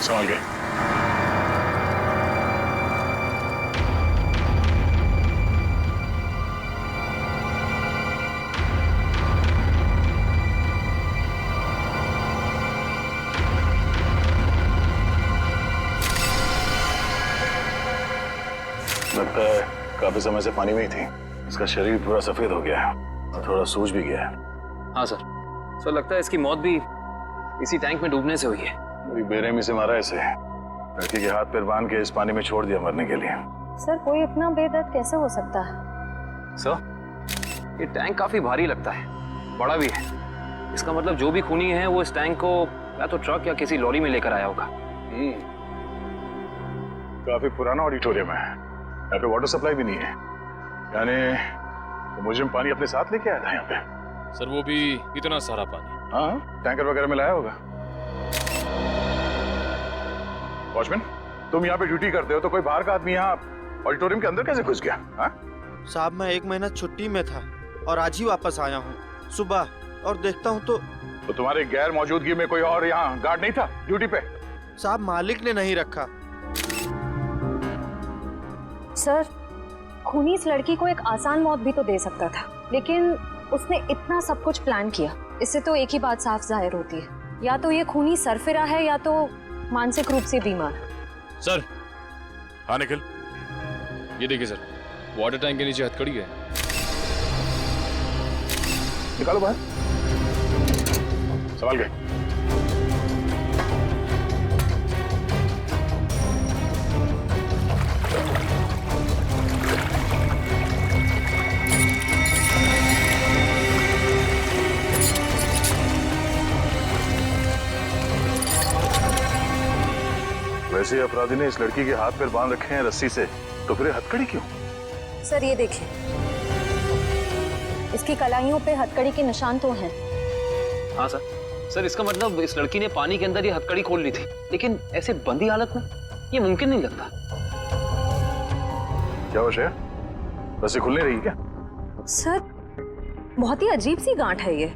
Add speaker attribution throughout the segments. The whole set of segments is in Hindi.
Speaker 1: संभाल के। लगता है काफी समय से पानी में ही थी। इसका शरीर पूरा सफेद हो गया है और थोड़ा सूज भी गया है।
Speaker 2: हाँ सर लगता है इसकी मौत भी इसी टैंक में डूबने से हुई है।
Speaker 1: बड़ी बेरहमी से मारा इसे। लड़की के हाथ पैर बांध के इस पानी में छोड़ दिया मरने के लिए।
Speaker 3: सर कोई इतना बेदर्द कैसे हो सकता है?
Speaker 2: सर ये टैंक काफी भारी लगता है, बड़ा भी है। इसका मतलब जो भी खूनी है वो इस टैंक को या तो ट्रक या किसी लॉरी में लेकर आया होगा।
Speaker 1: काफी पुराना ऑडिटोरियम है, यहाँ पे वाटर सप्लाई भी नहीं है। यानी तो मुझे पानी अपने साथ लेके आया था यहाँ पे।
Speaker 4: सर वो भी इतना सारा पानी?
Speaker 1: हाँ, टैंकर वगैरह में लाया होगा। वॉचमैन, तुम यहाँ पे ड्यूटी करते हो तो कोई बाहर का आदमी यहाँ ऑडिटोरियम के अंदर कैसे घुस गया? हाँ?
Speaker 5: साहब मैं 1 महीना छुट्टी में था और आज ही वापस आया हूँ सुबह, और देखता हूँ तो
Speaker 1: तुम्हारे गैर मौजूदगी में कोई और यहाँ गार्ड नहीं था ड्यूटी पे?
Speaker 5: साहब मालिक ने नहीं रखा।
Speaker 3: सर खूनी इस लड़की को एक आसान मौत भी तो दे सकता था, लेकिन उसने इतना सब कुछ प्लान किया। इससे तो एक ही बात साफ जाहिर होती है, या तो ये खूनी सरफिरा है या तो मानसिक रूप से बीमार।
Speaker 4: सर। हाँ निखिल, ये देखिए सर, वाटर टैंक के नीचे हथकड़ी है।
Speaker 1: निकालो बाहर, संभाल के। वैसे अपराधी ने इस लड़की के हाथ पैर बांध रखे हैं रस्सी से, तो फिर हथकड़ी क्यों?
Speaker 3: सर ये देखिए, इसकी कलाइयों पे हथकड़ी के निशान तो हैं।
Speaker 2: हाँ सर इसका मतलब इस लड़की ने पानी के अंदर ये हथकड़ी खोल ली थी, लेकिन ऐसे बंदी हालत में ये मुमकिन नहीं लगता।
Speaker 1: क्या हो श्रेया, रस्सी खुल नहीं रही क्या?
Speaker 3: सर बहुत ही अजीब सी गांठ है ये।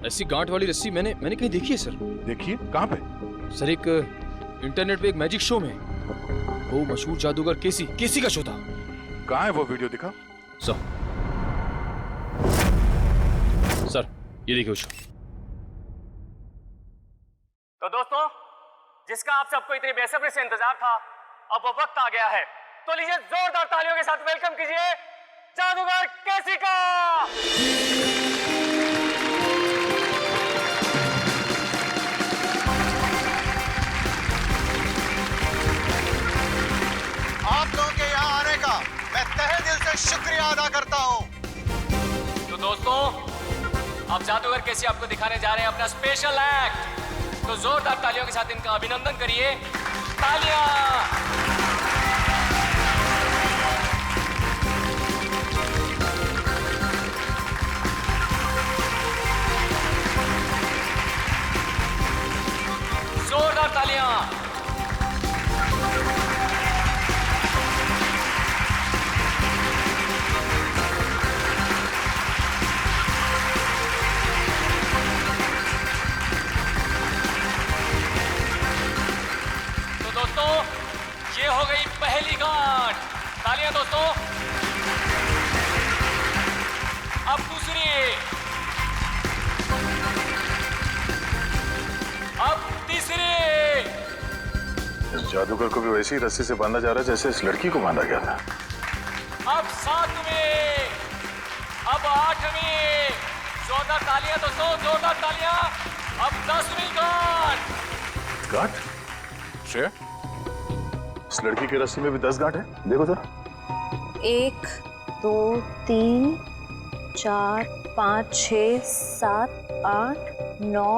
Speaker 4: ऐसी गांठ वाली रस्सी मैंने कहीं देखी है सर।
Speaker 1: देखिए, कहाँ पे?
Speaker 4: सर एक इंटरनेट पे एक मैजिक शो में, वो मशहूर जादूगर केसी का शो था।
Speaker 1: कहाँ है वो वीडियो? दिखा सर
Speaker 4: ये देखिए शो।
Speaker 6: तो दोस्तों, जिसका आप सबको इतनी बेसब्री से इंतजार था, अब वो वक्त आ गया है। तो लीजिए जोरदार तालियों के साथ वेलकम कीजिए जादूगर केसी का।
Speaker 7: आप लोगों के यहाँ आने का मैं तहे दिल से शुक्रिया अदा करता हूँ।
Speaker 6: तो दोस्तों, अब जादूगर केसी आपको दिखाने जा रहे हैं अपना स्पेशल एक्ट। तो जोरदार तालियों के साथ इनका अभिनंदन करिए। तालियां। जोरदार तालियां। दोस्तों, ये हो गई पहली गांठ। तालियां दोस्तों। अब दूसरी, अब तीसरी।
Speaker 1: इस जादूगर को भी वैसी रस्सी से बांधा जा रहा है जैसे इस लड़की को बांधा गया था।
Speaker 6: अब 7वीं, अब 8वीं। जोरदार तालियां दोस्तों, जोरदार तालियां। अब 10वीं गांठ।
Speaker 1: गांठ? श्रेया, इस लड़की की रस्सी में भी 10 गांठ है। देखो जरा।
Speaker 3: 1 2 3 4 5 6 7 8 9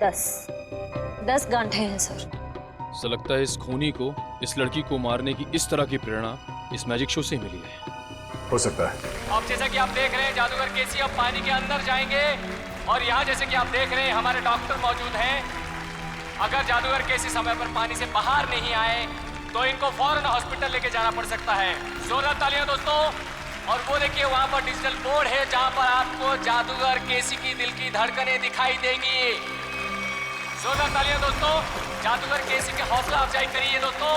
Speaker 3: 10 गांठें हैं सर।
Speaker 4: ऐसा लगता है इस खूनी को इस लड़की को मारने की इस तरह की प्रेरणा इस मैजिक शो से मिली है।
Speaker 1: हो सकता है।
Speaker 6: अब जैसा कि आप देख रहे हैं, जादूगर केसी अब पानी के अंदर जाएंगे और यहाँ जैसे कि आप देख रहे हैं हमारे डॉक्टर मौजूद हैं। अगर जादूगर केसी समय पर पानी से बाहर नहीं आए तो इनको फौरन हॉस्पिटल लेके जाना पड़ सकता है। जोरदार तालियां दोस्तों। और वो देखिए वहाँ पर डिजिटल बोर्ड है जहाँ पर आपको जादूगर केसी की दिल की धड़कनें दिखाई देंगी। जोरदार तालियां दोस्तों, जादूगर केसी के हौसला अफजाई करिए दोस्तों।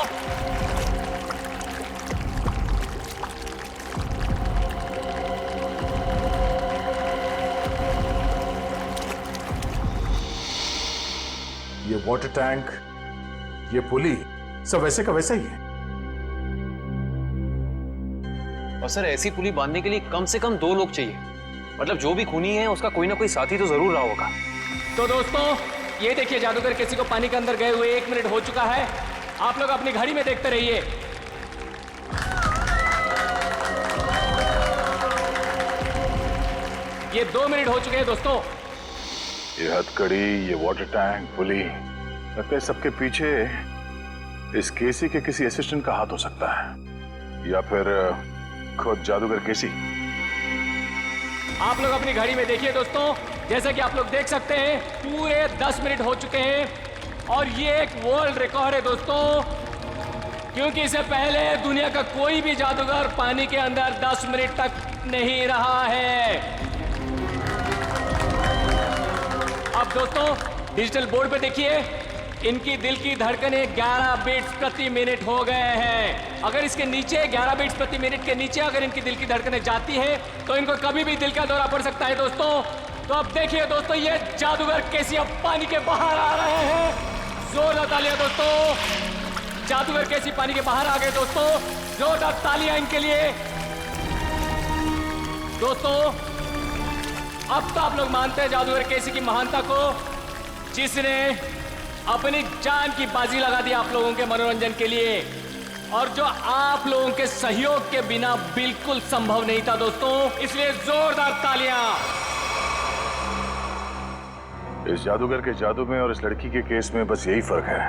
Speaker 1: ये वाटर टैंक, ये पुली, सब वैसे का वैसा ही है।
Speaker 2: और सर ऐसी पुली बांधने के लिए कम से कम 2 लोग चाहिए। मतलब जो भी खूनी है उसका कोई ना कोई साथी तो जरूर रहा होगा।
Speaker 6: तो दोस्तों ये देखिए, जादूगर केसी को पानी के अंदर गए हुए 1 मिनट हो चुका है। आप लोग अपनी घड़ी में देखते रहिए। ये 2 मिनट हो चुके हैं दोस्तों।
Speaker 1: ये हथकड़ी, ये वाटर टैंक, पुली, लगता है सबके पीछे इस केसी के किसी असिस्टेंट का हाथ हो सकता है, या फिर खुद जादूगर केसी।
Speaker 6: आप लोग अपनी घड़ी में देखिए दोस्तों, जैसा कि आप लोग देख सकते हैं पूरे 10 मिनट हो चुके हैं और ये एक वर्ल्ड रिकॉर्ड है दोस्तों, क्योंकि इससे पहले दुनिया का कोई भी जादूगर पानी के अंदर 10 मिनट तक नहीं रहा है। अब दोस्तों डिजिटल बोर्ड पे देखिए, इनकी दिल की धड़कनें 11 बीट्स प्रति मिनट हो गए हैं। अगर इसके नीचे 11 बीट्स प्रति मिनट के नीचे अगर इनकी दिल की धड़कनें जाती है तो इनको कभी भी दिल का दौरा पड़ सकता है दोस्तों। तो अब देखिए दोस्तों, ये जादूगर केसी अब पानी के बाहर आ रहे हैं। जोरदार तालियां दोस्तों, जादूगर केसी पानी के बाहर आ गए दोस्तों। जोरदार तालियां इनके लिए दोस्तों। अब तो आप लोग मानते हैं जादूगर केसी की महानता को, जिसने अपनी जान की बाजी लगा दी आप लोगों के मनोरंजन के लिए, और जो आप लोगों के सहयोग के बिना बिल्कुल संभव नहीं था दोस्तों। इसलिए जोरदार तालियां।
Speaker 1: इस जादूगर के जादू में और इस लड़की के केस में बस यही फर्क है,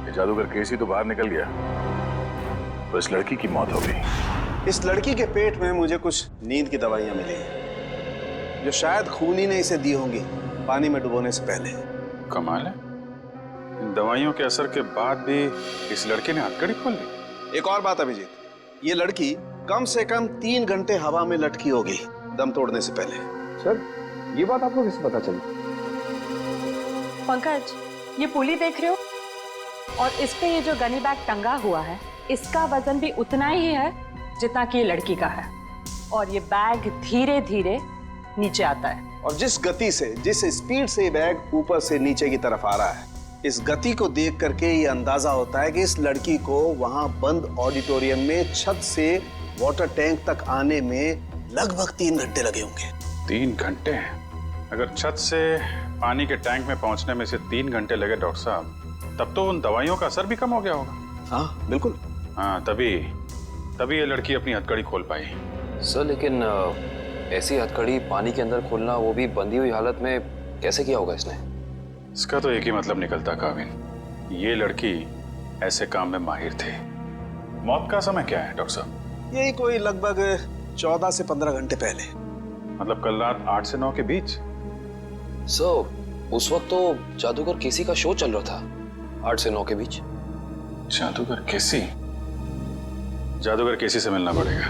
Speaker 1: ये जादूगर केसी तो बाहर निकल गया, तो इस लड़की की मौत हो गई।
Speaker 7: इस लड़की के पेट में मुझे कुछ नींद की दवाइयां मिली, जो शायद खूनी ने इसे दी होंगी पानी में डुबोने से पहले।
Speaker 8: कमाल है, इन दवाइयों के असर के बाद भी इस लड़के ने हथकड़ी खोल ली।
Speaker 7: एक और बात अभिजीत, ये लड़की कम से कम 3 घंटे हवा में लटकी होगी दम तोड़ने से पहले।
Speaker 9: सर ये बात आपको किससे पता चली?
Speaker 10: पंकज, ये पुली देख रहे हो, और इस पे ये जो गनी बैग टंगा हुआ है, इसका वजन भी उतना ही है जितना कि ये लड़की का है, और ये बैग धीरे धीरे नीचे आता है।
Speaker 7: और जिस गति से, जिस स्पीड से ये बैग ऊपर से नीचे की तरफ आ रहा है, इस गति को देख करके ये अंदाजा होता है कि इस लड़की को वहां बंद ऑडिटोरियम में छत से वाटर टैंक तक आने में लगभग 3 घंटे लगे होंगे।
Speaker 8: 3 घंटे? अगर छत से पानी के टैंक में पहुंचने में से 3 घंटे लगे डॉक्टर साहब, तब तो उन दवाइयों का असर भी कम हो गया होगा।
Speaker 7: हाँ बिल्कुल।
Speaker 8: हाँ, तभी ये लड़की अपनी हथकड़ी खोल पाई।
Speaker 2: सर लेकिन ऐसी हथकड़ी पानी के अंदर खोलना, वो भी बंधी हुई हालत में, कैसे किया होगा इसने?
Speaker 8: इसका तो एक ही मतलब निकलता काविन, ये लड़की ऐसे काम में माहिर थी। मौत का समय क्या है डॉक्टर साहब?
Speaker 7: यही कोई लगभग 14 से 15 घंटे पहले।
Speaker 8: मतलब कल रात 8 से 9 के बीच?
Speaker 2: सर उस वक्त तो जादूगर केसी का शो चल रहा था, 8 से 9 के बीच।
Speaker 8: जादूगर केसी? जादूगर केसी से मिलना पड़ेगा।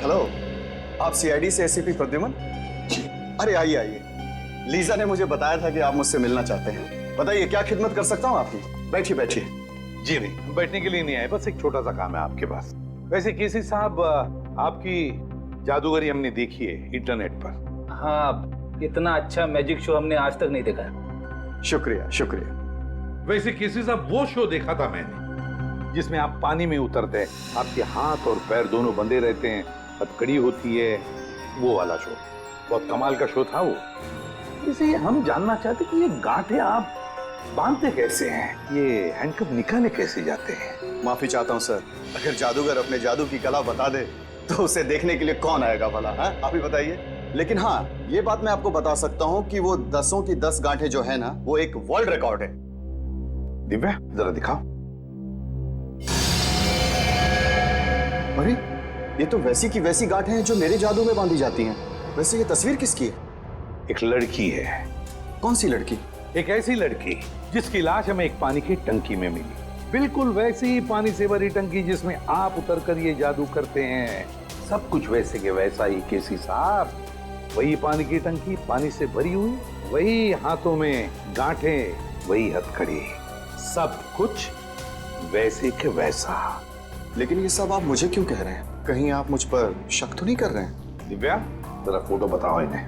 Speaker 7: हेलो, आप सीआईडी से एसीपी प्रद्युमन? अरे आइए आइए, लीजा ने मुझे बताया था कि आप मुझसे मिलना चाहते हैं। बताइए क्या खिदमत कर सकता हूँ आपकी। बैठिए बैठिए।
Speaker 11: जी नहीं, बैठने के लिए नहीं आए, बस एक छोटा सा काम है आपके पास। वैसे केसी साहब, आपकी जादूगरी हमने देखी है इंटरनेट पर।
Speaker 9: हाँ, इतना अच्छा मैजिक शो हमने आज तक नहीं देखा।
Speaker 7: शुक्रिया शुक्रिया।
Speaker 11: वैसे केसी साहब, वो शो देखा था मैंने जिसमें आप पानी में उतरते हैं, आपके हाथ और पैर दोनों बंधे रहते हैं, हथकड़ी होती है, वो वाला शो। बहुत कमाल का शो था वो। इसे हम जानना चाहते कि ये गांठें आप बांधते कैसे हैं, ये हैंडकफ निकाले कैसे जाते हैं?
Speaker 7: माफी चाहता हूँ सर, अगर जादूगर अपने जादू की कला बता दे तो उसे देखने के लिए कौन आएगा भला? आप ही बताइए। लेकिन हाँ, ये बात मैं आपको बता सकता हूँ कि वो 10 की 10 गांठें जो है ना, वो एक वर्ल्ड रिकॉर्ड है।
Speaker 11: दिव्या जरा दिखाओ।
Speaker 7: अरे ये तो वैसी की वैसी गांठें हैं जो मेरे जादू में बांधी जाती हैं। वैसे ये तस्वीर किसकी है?
Speaker 11: एक लड़की है।
Speaker 7: कौन सी लड़की?
Speaker 11: एक ऐसी लड़की जिसकी लाश हमें एक पानी की टंकी में मिली, बिल्कुल वैसी ही पानी से भरी टंकी जिसमें आप उतर कर ये जादू करते हैं। सब कुछ वैसे के वैसा ही केसी साहब। वही पानी की टंकी पानी से भरी हुई, वही हाथों में गांठें, वही हथकड़ी, सब कुछ वैसे के वैसा।
Speaker 7: लेकिन ये सब आप मुझे क्यों कह रहे हैं? कहीं आप मुझ पर शक तो नहीं कर रहे हैं?
Speaker 11: दिव्या, जरा फोटो बताओ इन्हें।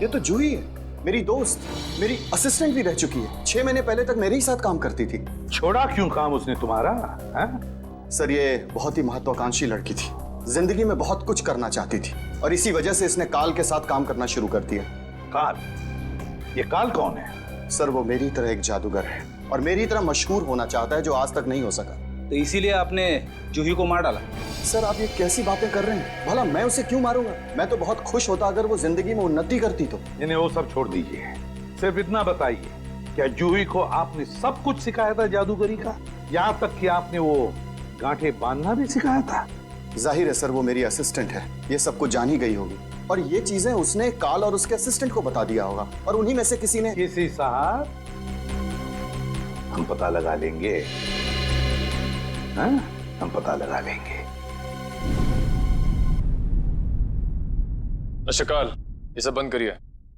Speaker 7: ये तो जूही है, मेरी दोस्त, मेरी असिस्टेंट भी रह चुकी है। 6 महीने पहले तक मेरे ही साथ काम करती थी।
Speaker 11: छोड़ा क्यों काम उसने तुम्हारा?
Speaker 7: सर, ये बहुत ही महत्वाकांक्षी लड़की थी, जिंदगी में बहुत कुछ करना चाहती थी और इसी वजह से इसने काल के साथ काम करना शुरू कर दिया।
Speaker 11: काल? ये काल कौन है?
Speaker 7: सर, वो मेरी तरह एक जादूगर है और मेरी तरह मशहूर होना चाहता है, जो आज तक नहीं हो सका।
Speaker 9: तो इसीलिए आपने जूही को मार डाला?
Speaker 7: सर, आप ये कैसी बातें कर रहे हैं? भला मैं उसे क्यों मारूंगा? मैं तो बहुत खुश होता अगर वो जिंदगी में उन्नति करती तो।
Speaker 11: इन्हें वो सब छोड़ दीजिए, सिर्फ इतना बताइए, क्या जूही को आपने सब कुछ सिखाया था जादूगरी का? यहाँ तक कि आपने वो गांठें बांधना भी सिखाया था?
Speaker 7: जाहिर है सर, वो मेरी असिस्टेंट है, ये सब कुछ जान ही गई होगी और ये चीजें उसने काल और उसके असिस्टेंट को बता दिया होगा और उन्हीं में से किसी ने।
Speaker 11: केसी साहब, हम पता लगा लेंगे, हाँ? हम पता लगा लेंगे।
Speaker 4: शकाल, ये सब बंद करिए,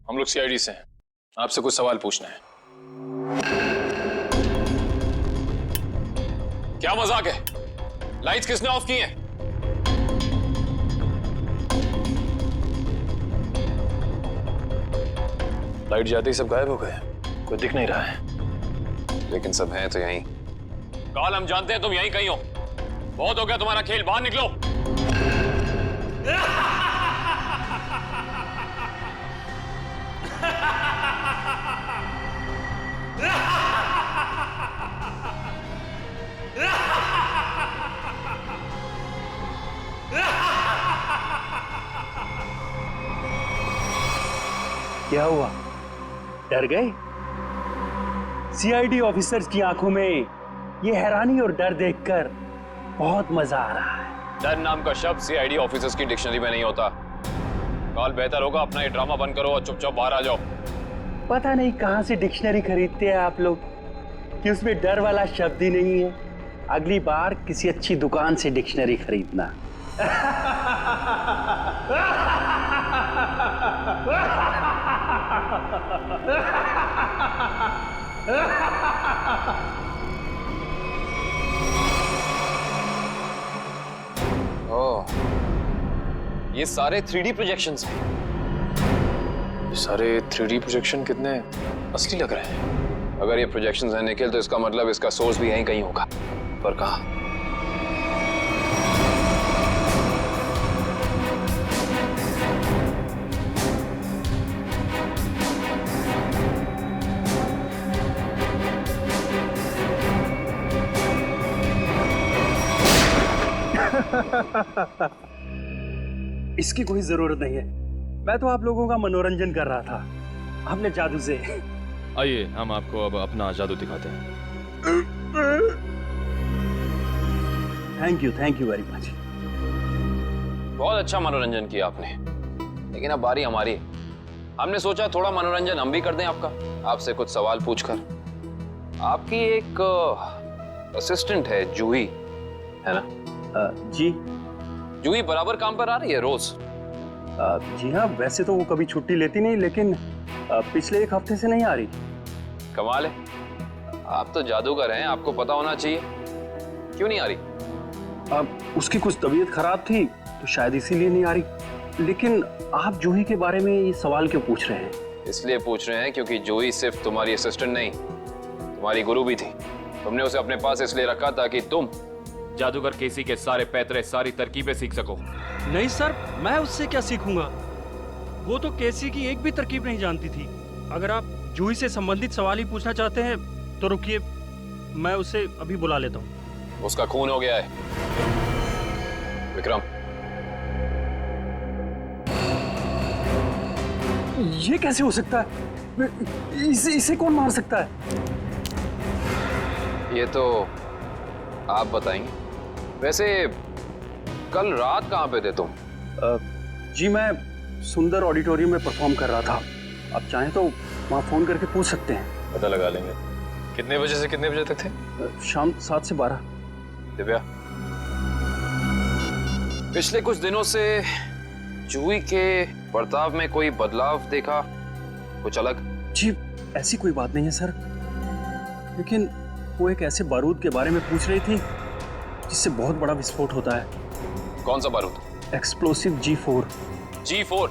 Speaker 4: हम लोग सीआईडी से हैं, आपसे कुछ सवाल पूछना है। क्या मजाक है? लाइट्स किसने ऑफ की हैं? लाइट जाते ही सब गायब हो गए, कोई दिख नहीं रहा है।
Speaker 2: लेकिन सब हैं तो यहीं।
Speaker 4: काल, हम जानते हैं तुम यहीं कहीं हो। बहुत हो गया तुम्हारा खेल, बाहर निकलो।
Speaker 12: क्या हुआ? डर गए? सीआईडी ऑफिसर्स की आंखों में ये हैरानी और डर देखकर बहुत मजा आ रहा है।
Speaker 4: डर नाम का शब्द सीआईडी ऑफिसर्स की डिक्शनरी में नहीं होता। काल, बेहतर होगा अपना ये ड्रामा बंद करो और चुपचाप बाहर आ जाओ।
Speaker 12: पता नहीं कहां से डिक्शनरी खरीदते हैं आप लोग कि उसमें डर वाला शब्द ही नहीं है। अगली बार किसी अच्छी दुकान से डिक्शनरी खरीदना।
Speaker 2: ओह, ये सारे 3D प्रोजेक्शंस हैं।
Speaker 4: ये सारे 3D प्रोजेक्शन कितने असली लग रहे हैं।
Speaker 2: अगर ये प्रोजेक्शंस हैं निखिल, तो इसका मतलब इसका सोर्स भी यहीं कहीं होगा। पर कहाँ?
Speaker 12: इसकी कोई जरूरत नहीं है, मैं तो आप लोगों का मनोरंजन कर रहा था अपने जादू से।
Speaker 4: आइए, हम आपको अब अपना जादू दिखाते हैं।
Speaker 12: Thank you very much.
Speaker 2: बहुत अच्छा मनोरंजन किया आपने, लेकिन अब बारी हमारी है। हमने सोचा थोड़ा मनोरंजन हम भी कर दें आपका, आपसे कुछ सवाल पूछकर। आपकी एक असिस्टेंट है जूही, है ना?
Speaker 12: जी।
Speaker 2: जूही बराबर काम पर आ रही है रोज?
Speaker 12: जी हाँ, वैसे तो वो कभी छुट्टी लेती नहीं, लेकिन पिछले 1 हफ्ते से नहीं आ रही।
Speaker 2: कमाल है, आप तो जादूगर हैं, आपको पता होना चाहिए। क्यों नहीं आ रही?
Speaker 12: उसकी कुछ तबीयत खराब थी तो शायद इसीलिए नहीं आ रही। लेकिन आप जूही के बारे में ये सवाल क्यों पूछ रहे हैं?
Speaker 2: इसलिए पूछ रहे हैं क्योंकि जूही सिर्फ तुम्हारी असिस्टेंट नहीं, तुम्हारी गुरु भी थी। तुमने उसे अपने पास इसलिए रखा ताकि तुम
Speaker 4: जादूगर केसी के सारे पैतरे, सारी तरकीबें सीख सको।
Speaker 12: नहीं सर, मैं उससे क्या सीखूंगा? वो तो केसी की एक भी तरकीब नहीं जानती थी। अगर आप जूही से संबंधित सवाल ही पूछना चाहते हैं तो रुकिए, मैं उसे अभी बुला लेता हूँ।
Speaker 2: उसका खून हो गया है। विक्रम,
Speaker 12: ये कैसे हो सकता है? इसे कौन मार सकता है?
Speaker 2: ये तो आप बताएंगे। वैसे कल रात कहाँ पे थे तुम?
Speaker 12: जी मैं सुंदर ऑडिटोरियम में परफॉर्म कर रहा था। आप चाहें तो वहाँ फोन करके पूछ सकते हैं।
Speaker 4: पता लगा लेंगे। कितने बजे से कितने बजे तक थे?
Speaker 12: शाम 7 से 12।
Speaker 4: दिव्या,
Speaker 2: पिछले कुछ दिनों से जूही के बर्ताव में कोई बदलाव देखा? कुछ अलग?
Speaker 12: जी ऐसी कोई बात नहीं है सर, लेकिन वो एक ऐसे बारूद के बारे में पूछ रही थी जिससे बहुत बड़ा विस्फोट होता है।
Speaker 4: कौन सा बारूद?
Speaker 12: Explosive G4।
Speaker 4: G4?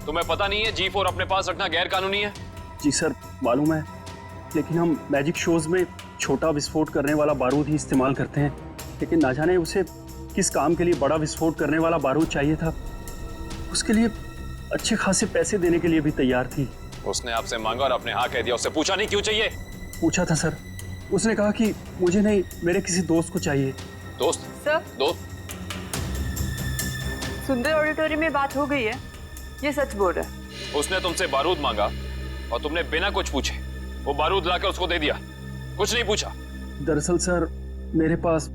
Speaker 4: तुम्हें पता नहीं है G4 अपने पास रखना गैर कानूनी है?
Speaker 12: जी सर मालूम है, लेकिन हम मैजिक शोज में छोटा विस्फोट करने वाला बारूद ही इस्तेमाल करते हैं। लेकिन ना जाने उसे किस काम के लिए बड़ा विस्फोट करने वाला बारूद चाहिए था। उसके लिए अच्छे खासे पैसे देने के लिए भी तैयार थी।
Speaker 4: उसने आपसे मांगा और आपने हाँ कह दिया। उससे पूछा नहीं क्यों चाहिए?
Speaker 12: पूछा था सर, उसने कहा कि मुझे नहीं, मेरे किसी दोस्त को चाहिए।
Speaker 4: दोस्त?
Speaker 10: सर,
Speaker 4: दोस्त?
Speaker 10: सुंदर ऑडिटोरियम में बात हो गई है, ये सच बोल रहा है।
Speaker 4: उसने तुमसे बारूद मांगा और तुमने बिना कुछ पूछे वो बारूद लाकर उसको दे दिया, कुछ नहीं पूछा।
Speaker 12: दरअसल सर मेरे पास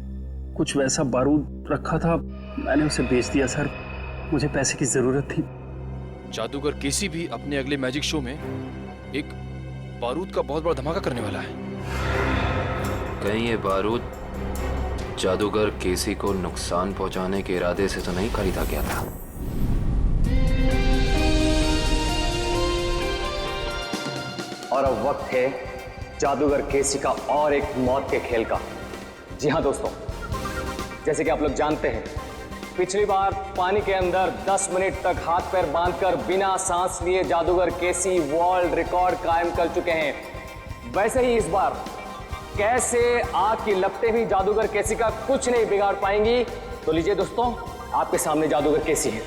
Speaker 12: कुछ वैसा बारूद रखा था, मैंने उसे बेच दिया सर। मुझे पैसे की जरूरत थी।
Speaker 13: जादूगर केसी भी अपने अगले मैजिक शो में एक बारूद का बहुत बड़ा धमाका करने वाला है।
Speaker 2: कहीं ये बारूद जादूगर केसी को नुकसान पहुंचाने के इरादे से तो नहीं खरीदा गया था?
Speaker 6: और अब वक्त है जादूगर केसी का और एक मौत के खेल का। जी हाँ दोस्तों, जैसे कि आप लोग जानते हैं, पिछली बार पानी के अंदर 10 मिनट तक हाथ पैर बांधकर बिना सांस लिए जादूगर केसी वर्ल्ड रिकॉर्ड कायम कर चुके हैं। वैसे ही इस बार कैसे आग की लपटें भी जादूगर केसी का कुछ नहीं बिगाड़ पाएंगी। तो लीजिए दोस्तों, आपके सामने जादूगर केसी है।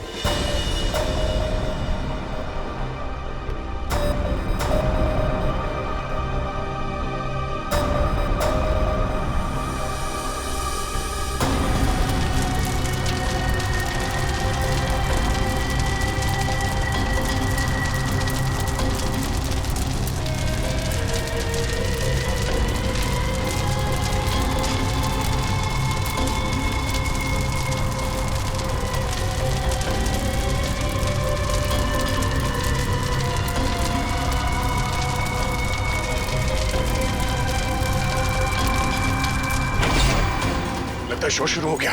Speaker 1: शो शुरू हो गया।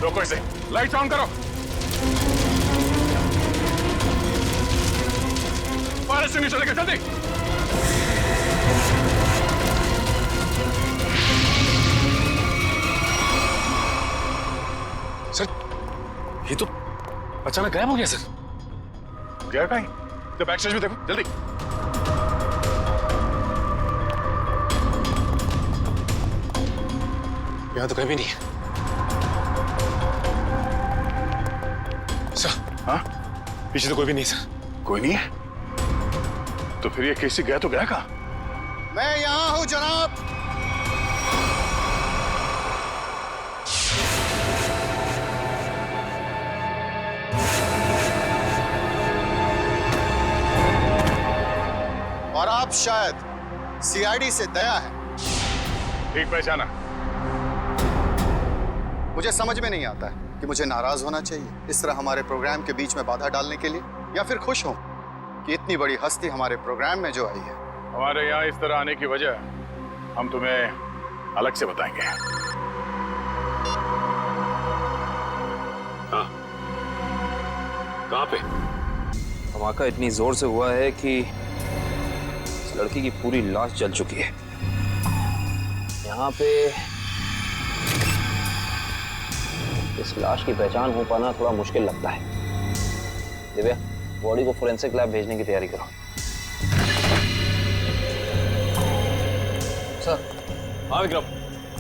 Speaker 1: रोको इसे, लाइट ऑन करो। फायर एक्सटिंग्विशर लेकर जल्दी।
Speaker 4: सर, ये तो अचानक गायब हो गया सर।
Speaker 1: गया कहीं? तो बैक स्टेज में देखो जल्दी।
Speaker 4: यहाँ तो कहीं भी नहीं है। सर,
Speaker 1: हाँ?
Speaker 4: पीछे तो कोई भी नहीं सर।
Speaker 1: कोई नहीं है? तो फिर ये केसी गया तो गया कहाँ?
Speaker 7: मैं यहां हूं जनाब। और आप शायद सीआईडी से दया है।
Speaker 1: ठीक पहचाना।
Speaker 7: मुझे समझ में नहीं आता है कि मुझे नाराज होना चाहिए इस तरह हमारे प्रोग्राम के बीच में बाधा डालने के लिए, या फिर खुश हूं कि इतनी बड़ी हस्ती हमारे प्रोग्राम में जो आई है।
Speaker 1: हमारे यहाँ इस तरह आने की वजह हम तुम्हें अलग से बताएंगे।
Speaker 2: हाँ, कहाँ पे? धमाका इतनी जोर से हुआ है कि इस लड़की की पूरी लाश जल चुकी है। यहाँ पे इस लाश की पहचान हो पाना थोड़ा मुश्किल लगता है। दिव्या, बॉडी को फोरेंसिक लैब भेजने की तैयारी करो।
Speaker 12: सर।
Speaker 4: हाँ विक्रम।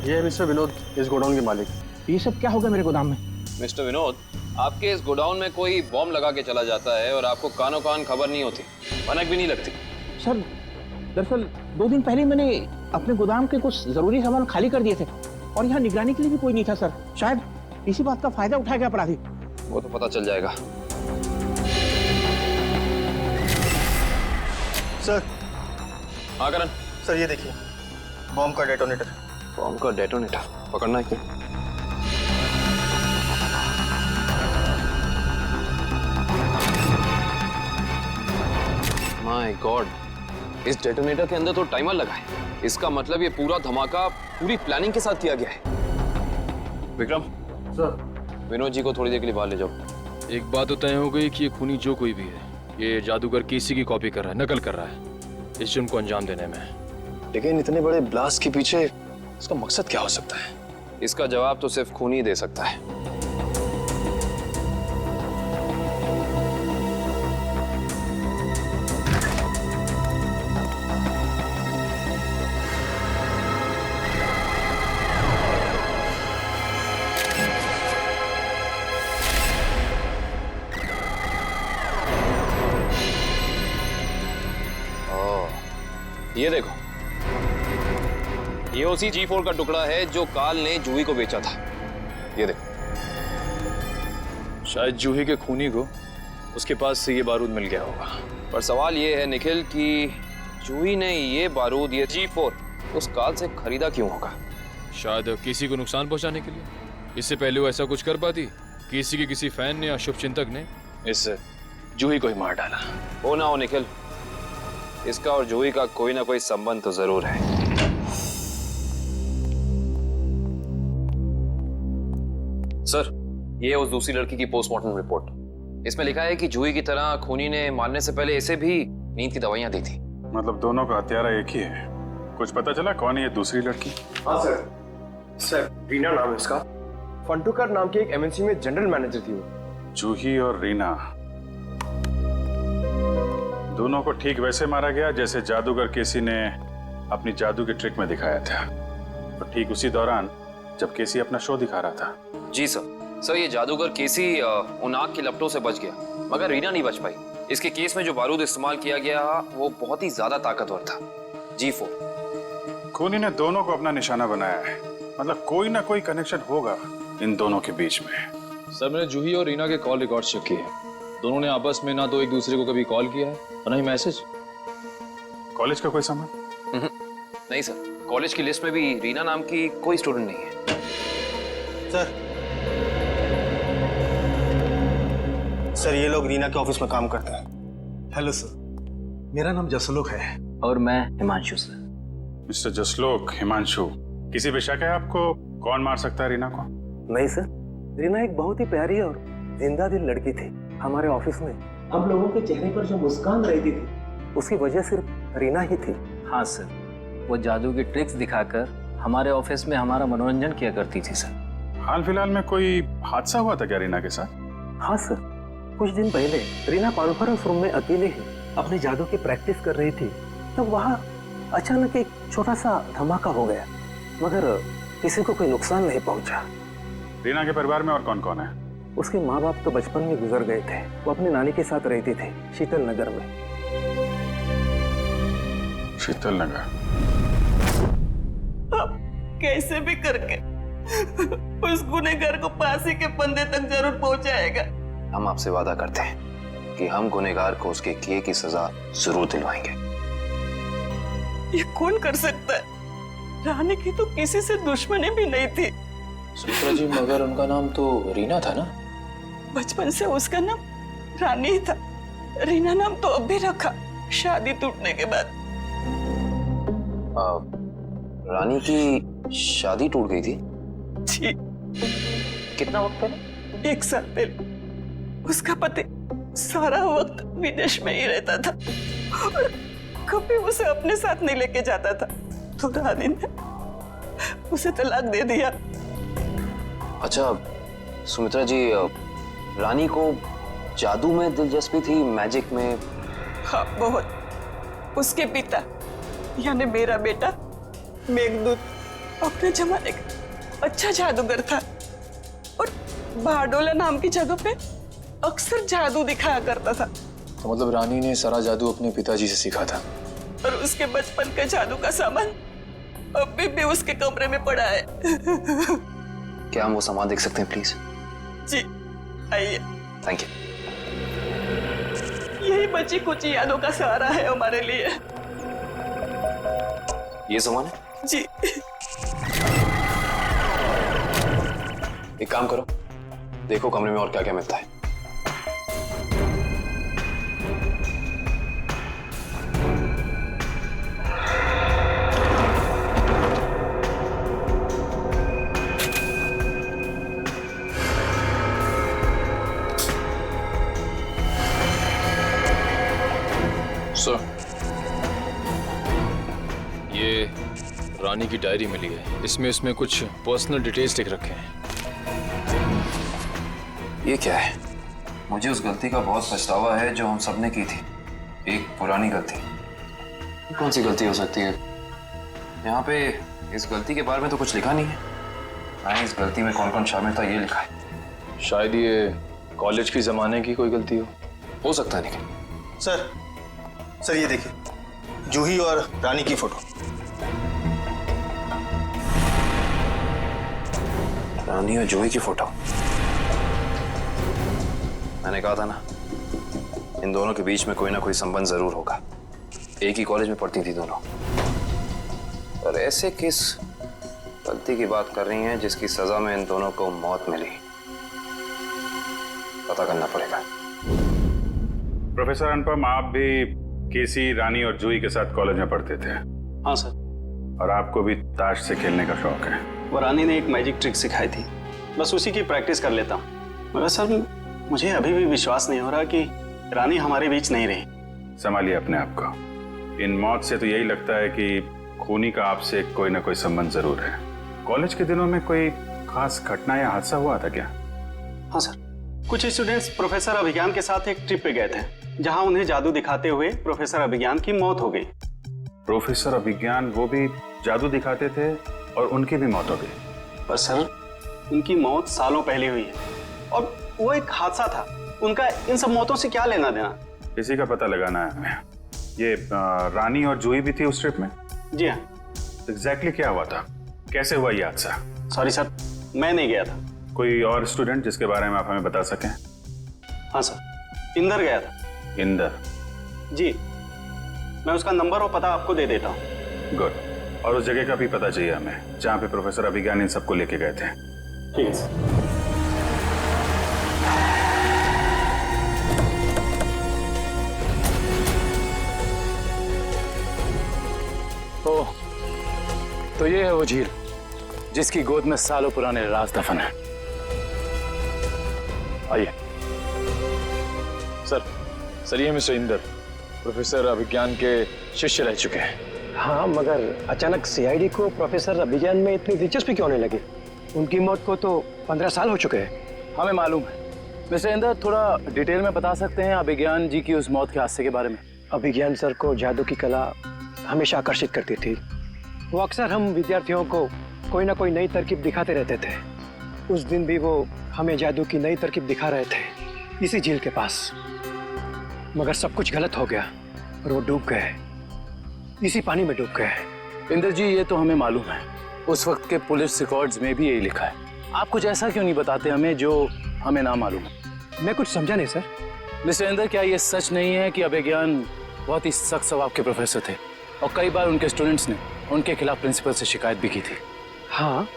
Speaker 12: ये है मिस्टर विनोद, इस गोडाउन के मालिक।
Speaker 9: ये सब क्या होगा मेरे गोदाम में?
Speaker 2: मिस्टर विनोद, आपके इस गोडाउन में कोई बॉम्ब लगा के चला जाता है और आपको कानों कान खबर नहीं होती, भनक भी नहीं लगती।
Speaker 9: सर, दरअसल 2 दिन पहले मैंने अपने गोदाम के कुछ जरूरी सामान खाली कर दिए थे और यहाँ निगरानी के लिए भी कोई नहीं था सर। शायद इसी बात का फायदा उठाएगा अपराधी।
Speaker 2: वो तो पता चल जाएगा।
Speaker 5: सर।
Speaker 2: हाँ करण।
Speaker 5: सर ये देखिए, बॉम्ब का डेटोनेटर।
Speaker 2: बॉम्ब का डेटोनेटर पकड़ना है क्या? माय गॉड, इस डेटोनेटर के अंदर तो टाइमर लगा है। इसका मतलब ये पूरा धमाका पूरी प्लानिंग के साथ किया गया है। विक्रम
Speaker 13: सर,
Speaker 2: विनोद जी को थोड़ी देर के लिए बाहर ले जाओ।
Speaker 13: एक बात तो तय हो गई कि ये खूनी जो कोई भी है, ये जादूगर केसी की कॉपी कर रहा है, नकल कर रहा है इस जुर्म को अंजाम देने में।
Speaker 2: लेकिन इतने बड़े ब्लास्ट के पीछे इसका मकसद क्या हो सकता है? इसका जवाब तो सिर्फ खूनी दे सकता है। ये देखो, ये उसी G4 का टुकड़ा है जो काल ने जूही को बेचा था। ये देखो,
Speaker 13: शायद जूही के खूनी को उसके पास से ये बारूद मिल गया होगा।
Speaker 2: पर सवाल ये है निखिल कि जूही ने ये बारूद, ये G4 उस काल से खरीदा क्यों होगा?
Speaker 13: शायद किसी को नुकसान पहुंचाने के लिए। इससे पहले वो ऐसा कुछ कर पाती? किसी के किसी फैन ने या शुभचिंतक ने इस जूही को ही मार डाला।
Speaker 2: हो ना हो निखिल, इसका और जूही का कोई ना कोई संबंध तो जरूर है। सर, ये है उस दूसरी लड़की की पोस्टमार्टम रिपोर्ट। इसमें लिखा है कि जूही की तरह खूनी ने मारने से पहले इसे भी नींद की दवाइयां दी थी।
Speaker 8: मतलब दोनों का हत्यारा एक ही है। कुछ पता चला कौन है ये दूसरी लड़की?
Speaker 14: हाँ सर रीना नाम है इसका। फंटूकर नाम की एक एमएनसी में जनरल मैनेजर थी वो।
Speaker 8: जूही और रीना दोनों को ठीक वैसे मारा गया जैसे जादूगर केसी ने अपनी जादू के ट्रिक में दिखाया था। तो ठीक उसी दौरान जब केसी अपना शो दिखा रहा था।
Speaker 2: जी सर, ये जादूगर केसी उन आग की लपटों से बच गया, मगर रीना नहीं बच पाई। इसके केस में जो बारूद इस्तेमाल किया गया वो बहुत ही ज्यादा ताकतवर था, G4।
Speaker 8: खूनी ने दोनों को अपना निशाना बनाया है। मतलब कोई ना कोई कनेक्शन होगा इन दोनों के बीच में।
Speaker 13: सर, मैंने जूही और रीना के कॉल रिकॉर्ड चेक किए हैं। दोनों ने आपस में ना तो एक दूसरे को कभी कॉल किया है और ना ही मैसेज।
Speaker 8: कॉलेज का कोई संबंध?
Speaker 2: नहीं सर, कॉलेज की लिस्ट में भी रीना नाम की कोई स्टूडेंट नहीं है।
Speaker 14: सर ये लोग रीना के ऑफिस में काम करते हैं। हेलो सर, मेरा नाम जसलोक है।
Speaker 15: और मैं हिमांशु सर।
Speaker 8: मिस्टर जसलोक, हिमांशु, किसी भी शक है आपको कौन मार सकता है रीना को?
Speaker 14: नहीं सर, रीना एक बहुत ही प्यारी और जिंदा दिल लड़की थी। हमारे ऑफिस में हम लोगों के चेहरे पर जो मुस्कान रहती थी उसकी वजह सिर्फ रीना ही थी।
Speaker 15: हाँ सर, वो जादू की ट्रिक्स दिखाकर हमारे ऑफिस में हमारा मनोरंजन किया करती थी सर।
Speaker 8: हाल फिलहाल में कोई हादसा हुआ था क्या रीना के साथ?
Speaker 14: हाँ सर, कुछ दिन पहले रीना कॉन्फ्रेंस रूम में अकेले ही अपने जादू की प्रैक्टिस कर रही थी। तब वहाँ अचानक एक छोटा सा धमाका हो गया, मगर किसी को कोई नुकसान नहीं पहुंचा।
Speaker 8: रीना के परिवार में और कौन कौन है?
Speaker 14: उसके माँ बाप तो बचपन में गुजर गए थे। वो अपनी नानी के साथ रहती थी, शीतल नगर में।
Speaker 8: शीतल नगर?
Speaker 16: अब कैसे भी करके उस गुनहगार को फांसी के फंदे तक जरूर पहुंचाएगा।
Speaker 2: हम आपसे वादा करते हैं कि हम गुनहगार को उसके किए की सजा जरूर दिलवाएंगे।
Speaker 16: ये कौन कर सकता है? रानी की तो किसी से दुश्मनी भी नहीं थी।
Speaker 13: सुमित्रा जी, मगर उनका नाम तो रीना था ना?
Speaker 16: बचपन से उसका नाम रानी ही था। रीना नाम तो अब भी रखा, शादी टूटने के बाद।
Speaker 2: रानी की शादी टूट गई थी?
Speaker 16: जी।
Speaker 2: कितना वक्त पहले?
Speaker 16: 1 साल पहले। उसका पति सारा वक्त विदेश में ही रहता था और कभी उसे अपने साथ नहीं लेके जाता था, तो रानी ने उसे तलाक दे दिया।
Speaker 2: अच्छा सुमित्रा जी, रानी को जादू में दिलचस्पी थी, मैजिक में?
Speaker 16: हाँ बहुत। उसके पिता यानी मेरा बेटा मेघदूत अपने जमाने का अच्छा जादूगर था और बारडोला नाम की जगह पे अक्सर जादू दिखाया करता था।
Speaker 13: तो मतलब रानी ने सारा जादू अपने पिताजी से सीखा था।
Speaker 16: और उसके बचपन का जादू का सामान अभी भी उसके कमरे में पड़ा है।
Speaker 2: क्या हम वो सामान देख सकते हैं प्लीज?
Speaker 16: जी आइए।
Speaker 2: Thank you.
Speaker 16: यही बची कुछ यादों का सहारा है हमारे लिए।
Speaker 2: ये सामान है?
Speaker 16: जी।
Speaker 2: एक काम करो, देखो कमरे में और क्या क्या मिलता है।
Speaker 13: सर, ये रानी की डायरी मिली है। इसमें कुछ पर्सनल डिटेल्स लिख रखे हैं।
Speaker 2: ये क्या है? मुझे उस गलती का बहुत पछतावा है जो हम सबने की थी। एक पुरानी गलती। कौन सी गलती हो सकती है? यहाँ पे इस गलती के बारे में तो कुछ लिखा नहीं है। हाँ, इस गलती में कौन कौन शामिल था ये लिखा है।
Speaker 13: शायद ये कॉलेज की जमाने की कोई गलती हो सकता है। निखिल
Speaker 17: सर ये देखिए, जूही और रानी की फोटो।
Speaker 2: रानी और जूही की फोटो। मैंने कहा था ना, इन दोनों के बीच में कोई ना कोई संबंध जरूर होगा। एक ही कॉलेज में पढ़ती थी दोनों। और ऐसे किस गलती की बात कर रही हैं जिसकी सजा में इन दोनों को मौत मिली? पता करना पड़ेगा।
Speaker 8: प्रोफेसर अनुपम, आप भी केसी, रानी और जूही के साथ कॉलेज में पढ़ते थे?
Speaker 7: हाँ सर।
Speaker 8: और आपको भी ताश से खेलने का शौक है?
Speaker 7: वो रानी ने एक मैजिक ट्रिक सिखाई थी, बस उसी की प्रैक्टिस कर लेता हूँ। मगर सर, मुझे अभी भी विश्वास नहीं हो रहा कि रानी हमारे बीच नहीं रही।
Speaker 8: संभालिए अपने आप को। इन मौत से तो यही लगता है कि खूनी का आपसे कोई ना कोई संबंध जरूर है। कॉलेज के दिनों में कोई खास घटना या हादसा हुआ था क्या?
Speaker 7: हाँ सर, कुछ स्टूडेंट्स प्रोफेसर अभिज्ञान के साथ एक ट्रिप पे गए थे, जहां उन्हें जादू दिखाते हुए प्रोफेसर अभिज्ञान की मौत हो गई।
Speaker 8: प्रोफेसर अभिज्ञान वो भी जादू दिखाते थे और उनकी भी मौत हो गई?
Speaker 7: पर सर, उनकी मौत सालों पहले हुई है और वो एक हादसा था। उनका इन सब मौतों से क्या लेना देना?
Speaker 8: किसी का पता लगाना है हमें। ये रानी और जूही भी थी उस ट्रिप में?
Speaker 7: जी हाँ।
Speaker 8: एग्जैक्टली क्या हुआ था? कैसे हुआ ये हादसा?
Speaker 7: सॉरी सर, मैं नहीं गया था।
Speaker 8: कोई और स्टूडेंट जिसके बारे में आप हमें बता सकें?
Speaker 7: हाँ सर, इंदर गया था।
Speaker 8: इंदर?
Speaker 7: जी, मैं उसका नंबर और पता आपको दे देता हूँ।
Speaker 8: गुड। और उस जगह का भी पता चाहिए हमें जहाँ पे प्रोफेसर अभिज्ञान इन सबको लेके गए थे।
Speaker 7: ठीक है सर।
Speaker 18: ओह, तो ये है वो झील जिसकी गोद में सालों पुराने राज दफन है। आइए।
Speaker 13: सर ये मिस्टर इंदर प्रोफेसर अभिज्ञान के शिष्य रह चुके हैं।
Speaker 14: हाँ, मगर अचानक सीआईडी को प्रोफेसर अभिज्ञान में इतनी दिलचस्पी क्यों नहीं लगी? उनकी मौत को तो 15 साल हो चुके हैं।
Speaker 18: हमें मालूम है। मिस्टर इंदर, थोड़ा डिटेल में बता सकते हैं अभिज्ञान जी की उस मौत के हादसे के बारे में?
Speaker 14: अभिज्ञान सर को जादू की कला हमेशा आकर्षित करती थी। वो अक्सर हम विद्यार्थियों को कोई ना कोई नई तरकीब दिखाते रहते थे। उस दिन भी वो हमें जादू की नई तरकीब दिखा रहे थे इसी झील के पास। मगर सब कुछ गलत हो गया और वो डूब गए, इसी पानी में डूब गए।
Speaker 18: इंदर जी, ये तो हमें मालूम है। उस वक्त के पुलिस रिकॉर्ड्स में भी यही लिखा है। आप कुछ ऐसा क्यों नहीं बताते हमें जो हमें ना मालूम है?
Speaker 14: मैं कुछ समझा नहीं सर।
Speaker 18: मिस्टर इंदर, क्या ये सच नहीं है कि अभिज्ञान बहुत ही सख्त स्वभाव के प्रोफेसर थे और कई बार उनके स्टूडेंट्स ने उनके खिलाफ प्रिंसिपल से शिकायत भी की थी?
Speaker 14: हाँ,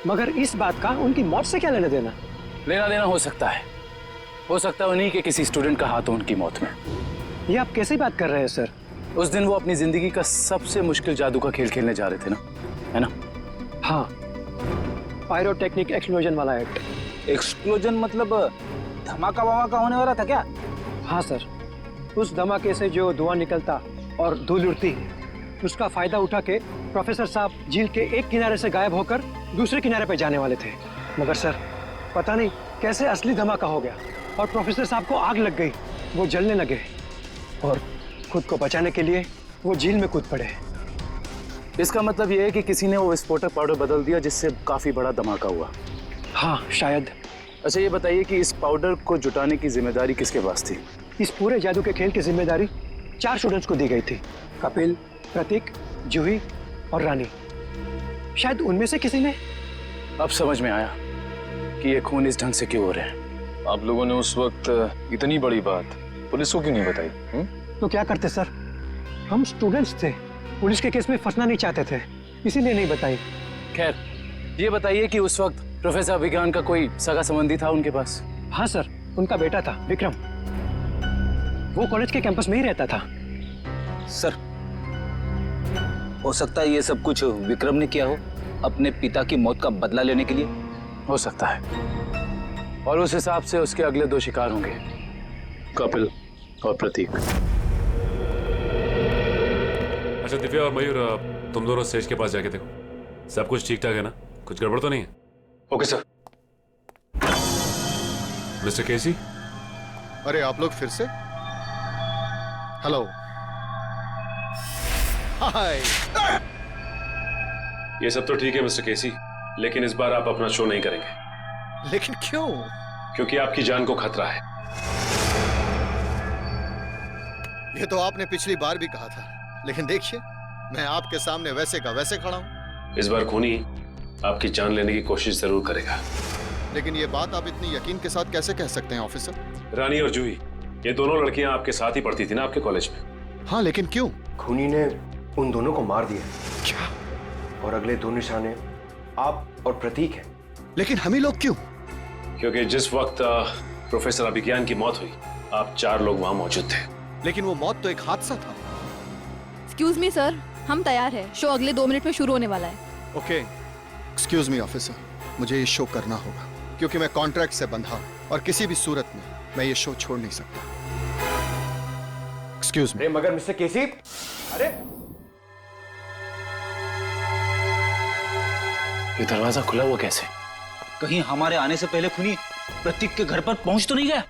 Speaker 14: मगर इस बात का उनकी मौत से क्या लेना देना?
Speaker 18: लेना देना हो सकता है उन्हीं के किसी स्टूडेंट का हाथ हो उनकी मौत में।
Speaker 14: ये आप कैसी बात कर रहे हैं सर?
Speaker 18: उस दिन वो अपनी जिंदगी का सबसे मुश्किल जादू का खेल खेलने जा रहे थे ना, है ना?
Speaker 14: हाँ, पायरोटेक्निक एक्सप्लोजन वाला एक्ट।
Speaker 9: एक्सप्लोजन मतलब धमाका वमाका होने वाला था क्या?
Speaker 14: हाँ सर, उस धमाके से जो धुआं निकलता और धूल उड़ती, उसका फायदा उठा के प्रोफेसर साहब झील के एक किनारे से गायब होकर दूसरे किनारे पर जाने वाले थे। मगर सर, पता नहीं कैसे असली धमाका हो गया और प्रोफेसर साहब को आग लग गई। वो जलने लगे और खुद को बचाने के लिए वो झील में कूद पड़े।
Speaker 18: इसका मतलब ये है कि किसी ने वो विस्फोटक पाउडर बदल दिया जिससे काफी बड़ा धमाका हुआ।
Speaker 14: हाँ, शायद।
Speaker 18: अच्छा, ये बताइए कि इस पाउडर को जुटाने की जिम्मेदारी किसके पास थी?
Speaker 14: इस पूरे जादू के खेल की जिम्मेदारी 4 स्टूडेंट्स को दी गई थी। कपिल, प्रतीक, जूही और रानी। शायद उनमें से किसी ने।
Speaker 18: अब समझ में आया कि ये खून इस ढंग से क्यों हो रहे हैं।
Speaker 13: आप लोगों ने उस वक्त इतनी बड़ी बात पुलिस को क्यों नहीं बताई?
Speaker 14: तो क्या करते सर, हम स्टूडेंट्स थे, पुलिस के केस में फंसना नहीं चाहते थे, इसीलिए नहीं बताई।
Speaker 18: खैर, ये बताइए कि उस वक्त प्रोफेसर अभिज्ञान का कोई सगा संबंधी था उनके पास?
Speaker 14: हाँ सर, उनका बेटा था विक्रम। वो कॉलेज के कैंपस में ही रहता था।
Speaker 9: सर, हो सकता है ये सब कुछ विक्रम ने किया हो अपने पिता की मौत का बदला लेने के लिए।
Speaker 18: हो सकता है, और उस हिसाब से उसके अगले 2 शिकार होंगे, कपिल और प्रतीक।
Speaker 19: अच्छा दिव्या और मयूर, तुम दोनों स्टेज के पास जाके देखो सब कुछ ठीक ठाक है ना, कुछ गड़बड़ तो नहीं है?
Speaker 20: Okay sir.
Speaker 19: मिस्टर केसी।
Speaker 20: अरे आप लोग फिर से? हेलो। हाय।
Speaker 19: ये सब तो ठीक है मिस्टर केसी, लेकिन इस बार आप अपना शो नहीं करेंगे।
Speaker 20: लेकिन क्यों?
Speaker 19: क्योंकि आपकी जान को खतरा है।
Speaker 20: ये तो आपने पिछली बार भी कहा था, लेकिन देखिए मैं आपके सामने वैसे का वैसे खड़ा हूं।
Speaker 19: इस बार खूनी आपकी जान लेने की कोशिश जरूर करेगा।
Speaker 20: लेकिन ये बात आप इतनी यकीन के साथ कैसे कह सकते हैं ऑफिसर?
Speaker 19: रानी और जूही, ये दोनों लड़कियां आपके साथ ही पढ़ती थी ना आपके कॉलेज में?
Speaker 20: हाँ, लेकिन क्यों?
Speaker 17: खूनी ने उन दोनों को मार दिया।
Speaker 20: क्या?
Speaker 17: और अगले दो निशाने आप और प्रतीक हैं।
Speaker 20: लेकिन हम ही लोग क्यों?
Speaker 19: क्योंकि जिस वक्त प्रोफेसर अभिज्ञान की मौत हुई, आप 4 लोग वहां मौजूद थे।
Speaker 20: लेकिन वो मौत तो एक हादसा था।
Speaker 21: एक्सक्यूज मी सर, हम तैयार हैं। शो अगले 2 मिनट में शुरू होने वाला है।
Speaker 20: ओके, एक्सक्यूज मी ऑफिसर, मुझे ये शो करना होगा क्योंकि मैं कॉन्ट्रैक्ट से बंधा हूं और किसी भी सूरत में मैं ये शो छोड़ नहीं सकता। Excuse me.
Speaker 17: मगर मिस्टर केसी, अरे
Speaker 18: ये दरवाजा खुला हुआ कैसे?
Speaker 15: कहीं हमारे आने से पहले खूनी प्रतीक के घर पर पहुंच तो नहीं गया?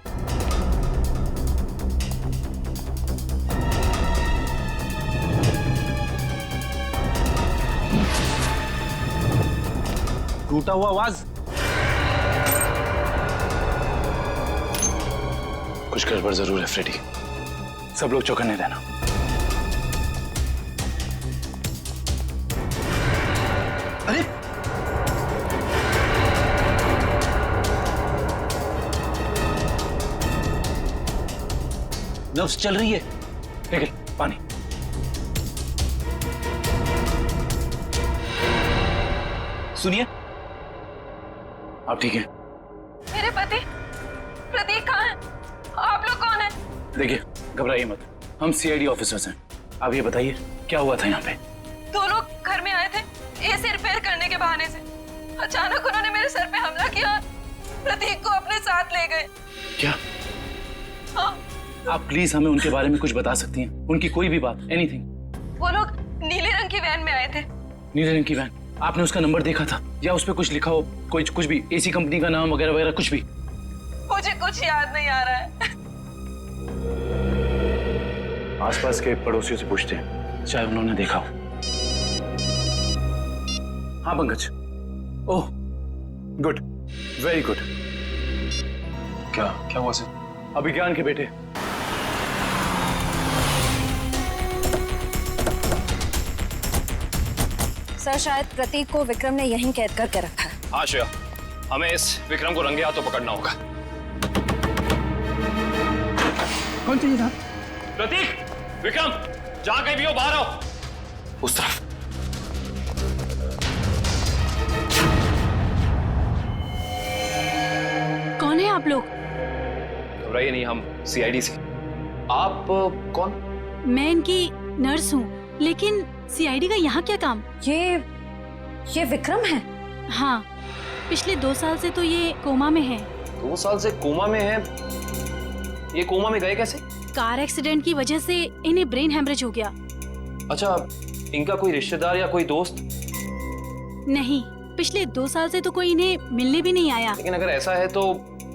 Speaker 15: टूटा हुआ आवाज।
Speaker 18: कुछ गड़बड़ जरूर है फ्रेडी, सब लोग चौकन्ने रहना।
Speaker 15: अरे नर्व्स चल रही है। निकल पानी। सुनिए, आप ठीक हैं?
Speaker 16: मेरे पति प्रतीक कहाँ है? आप लोग कौन हैं?
Speaker 18: देखिए, घबराइए मत, हम सीआईडी ऑफिसर्स हैं। आप ये बताइए क्या हुआ था यहाँ पे?
Speaker 16: 2 लोग घर में आए थे एसी रिपेयर करने के बहाने से। अचानक उन्होंने मेरे सर पे हमला किया और प्रतीक को अपने साथ ले गए।
Speaker 18: क्या?
Speaker 16: हाँ।
Speaker 18: आप प्लीज हमें उनके बारे में कुछ बता सकती हैं? उनकी कोई भी बात, एनीथिंग।
Speaker 16: वो लोग नीले रंग की वैन में आए थे।
Speaker 18: नीले रंग की वैन? आपने उसका नंबर देखा था या उस पर कुछ लिखा हो, कुछ भी, एसी कंपनी का नाम वगैरह वगैरह कुछ भी?
Speaker 16: मुझे कुछ याद नहीं आ रहा है।
Speaker 18: आसपास के पड़ोसियों से पूछते हैं, शायद उन्होंने देखा हो। हाँ Pankaj. Oh good, very good. क्या हुआ सर? अभिज्ञान के बेटे।
Speaker 3: सर, शायद प्रतीक को विक्रम ने यहीं कैद करके रखा है।
Speaker 4: हाँ श्रेया, हमें इस विक्रम को रंगे हाथों पकड़ना होगा।
Speaker 9: कौन चाहिए साहब?
Speaker 4: प्रतीक, विक्रम, जहां कहीं भी हो बाहर आओ।
Speaker 18: उस तरफ।
Speaker 21: कौन है आप लोग?
Speaker 4: घबराइए नहीं, हम सीआईडी से। आप कौन?
Speaker 21: मैं इनकी नर्स हूँ, लेकिन सीआईडी का यहाँ क्या काम?
Speaker 3: ये विक्रम है?
Speaker 21: हाँ, पिछले 2 साल से तो ये कोमा में है।
Speaker 4: 2 साल से कोमा में है? ये कोमा में गए कैसे?
Speaker 21: कार एक्सीडेंट की वजह से इन्हें ब्रेन हेमरेज हो गया।
Speaker 4: अच्छा, इनका कोई रिश्तेदार या कोई दोस्त?
Speaker 21: नहीं, पिछले 2 साल से तो कोई इन्हें मिलने भी नहीं आया।
Speaker 4: लेकिन अगर ऐसा है तो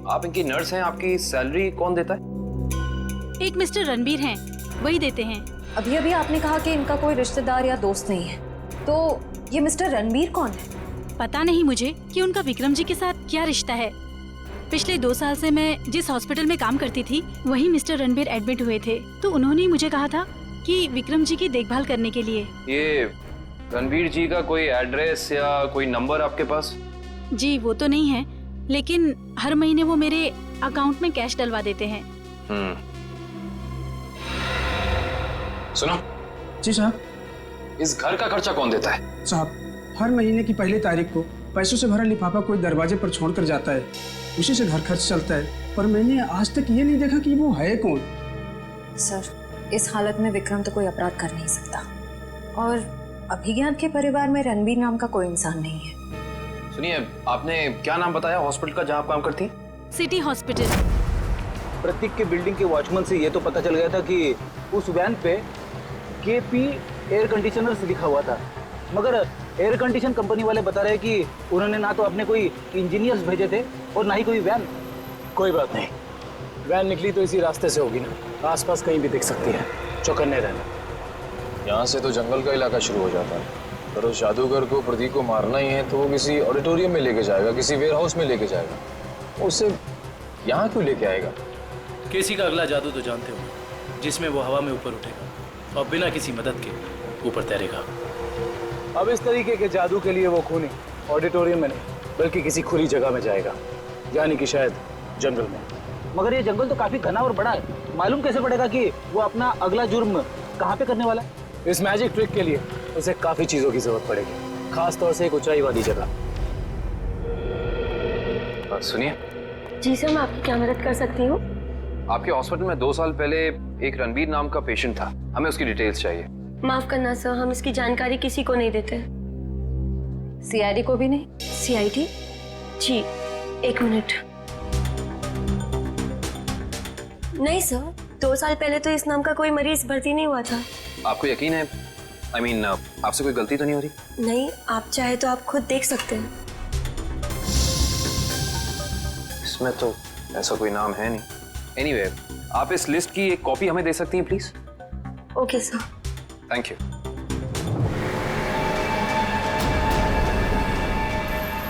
Speaker 4: आप इनकी नर्स हैं, आपकी सैलरी कौन देता है?
Speaker 21: एक मिस्टर रणबीर हैं, वही देते हैं।
Speaker 3: अभी अभी आपने कहा कि इनका कोई रिश्तेदार या दोस्त नहीं है, तो ये मिस्टर रणबीर कौन है?
Speaker 21: पता नहीं मुझे कि उनका विक्रम जी के साथ क्या रिश्ता है। पिछले 2 साल से मैं जिस हॉस्पिटल में काम करती थी, वहीं मिस्टर रणबीर एडमिट हुए थे, तो उन्होंने मुझे कहा था कि विक्रम जी की देखभाल करने के लिए।
Speaker 4: ये रणबीर जी का कोई एड्रेस या कोई नंबर आपके पास?
Speaker 21: जी वो तो नहीं है, लेकिन हर महीने वो मेरे अकाउंट में कैश डलवा देते हैं।
Speaker 4: सुनो
Speaker 9: जी साहब।
Speaker 4: इस घर का खर्चा कौन देता है?
Speaker 9: साहब, हर महीने की पहली तारीख को पैसों से भरा लिफाफा कोई दरवाजे पर छोड़कर जाता है, उसी से घर खर्च चलता है। पर मैंने आज तक ये नहीं देखा कि वो है कौन।
Speaker 3: सर, इस हालत में विक्रम तो कोई अपराध कर नहीं सकता, और अभिज्ञान के परिवार में रणबीर नाम का कोई इंसान नहीं है।
Speaker 4: सुनिए, आपने क्या नाम बताया हॉस्पिटल का जहाँ आप काम करती?
Speaker 21: City hospital.
Speaker 15: प्रतीक के बिल्डिंग के वॉचमैन से ये तो पता चल गया था कि उस वैन पे KP
Speaker 9: एयर कंडीशनर्स लिखा हुआ था, मगर एयर कंडीशन कंपनी वाले बता रहे कि उन्होंने ना तो अपने कोई इंजीनियर्स भेजे थे और ना ही कोई वैन।
Speaker 18: कोई बात नहीं, वैन निकली तो इसी रास्ते से होगी ना, आसपास कहीं भी दिख सकती है, चौकन्ने रहना।
Speaker 13: यहाँ से तो जंगल का इलाका शुरू हो जाता है, पर उस जादूगर को प्रतीक को मारना ही है तो वो किसी ऑडिटोरियम में लेके जाएगा, किसी वेयर हाउस में लेके जाएगा, उसे यहाँ क्यों लेके आएगा?
Speaker 18: केसी का अगला जादू तो जानते हो, जिसमें वो हवा में ऊपर उठेगा और बिना किसी मदद के ऊपर तैरेगा। अब इस तरीके के जादू के लिए वो खूनी ऑडिटोरियम में नहीं बल्कि किसी खुली जगह में जाएगा, यानी कि शायद जंगल में।
Speaker 9: मगर ये जंगल तो काफी घना और बड़ा है, मालूम कैसे पड़ेगा कि वो अपना अगला जुर्म कहाँ पे करने वाला है?
Speaker 18: इस मैजिक ट्रिक के लिए उसे काफी चीजों की जरूरत पड़ेगी, खास तौर से एक ऊंचाई वाली जगह।
Speaker 2: सुनिए।
Speaker 11: जी सर, मैं आपकी क्या मदद कर सकती हूँ?
Speaker 2: आपके हॉस्पिटल में 2 साल पहले एक रणबीर नाम का पेशेंट था, हमें उसकी डिटेल्स चाहिए।
Speaker 11: माफ करना सर, हम इसकी जानकारी किसी को नहीं देते।
Speaker 3: सीआईडी को भी नहीं?
Speaker 11: सीआईडी? जी, 1 मिनट। नहीं सर, 2 साल पहले तो इस नाम का कोई मरीज भर्ती नहीं हुआ था।
Speaker 2: आपको यकीन है? I mean, आपसे कोई गलती तो नहीं हो रही?
Speaker 11: नहीं, आप चाहे तो आप खुद देख सकते हैं।
Speaker 2: इसमें तो ऐसा कोई नाम है नहीं। Anyway, आप इस लिस्ट की एक कॉपी हमें दे सकती हैं please?
Speaker 11: Okay sir.
Speaker 2: Thank you.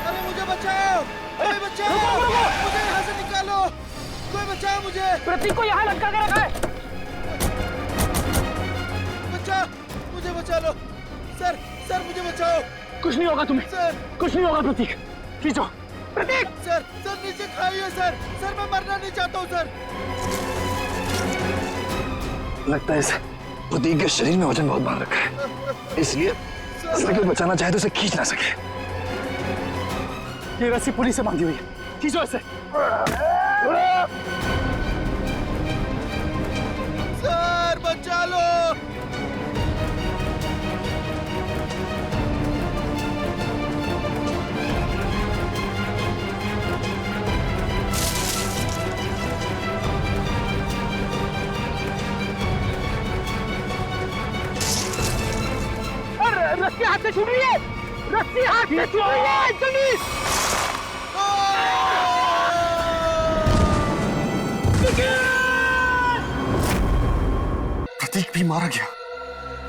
Speaker 5: अरे मुझे बचाओ! अरे बचाओ! मुझे यहाँ से निकालो! कोई बचाओ मुझे!
Speaker 9: प्रतीक को यहाँ लटका के रखा है।
Speaker 5: बचाओ! मुझे बचा लो! सर, सर मुझे बचाओ!
Speaker 9: कुछ नहीं होगा तुम्हें।
Speaker 5: सर,
Speaker 9: कुछ नहीं होगा प्रतीक। खींचो। प्रतीक!
Speaker 5: सर, सर नीचे खाइए सर! सर मैं मरना नहीं चाहता हूँ सर!
Speaker 22: लगता है इस प्रतीक के शरीर में वजन बहुत बांध रखा है, इसलिए कोई बचाना चाहे तो इसे खींच ना सके।
Speaker 9: ये रस्सी पुलिस से बांधी हुई है, खींचो इसे।
Speaker 5: सर बचा लो!
Speaker 9: रस्सी हाथ से छूट रही है, रस्सी हाथ से छूट रही है, जल्दी!
Speaker 22: प्रतीक भी मारा गया।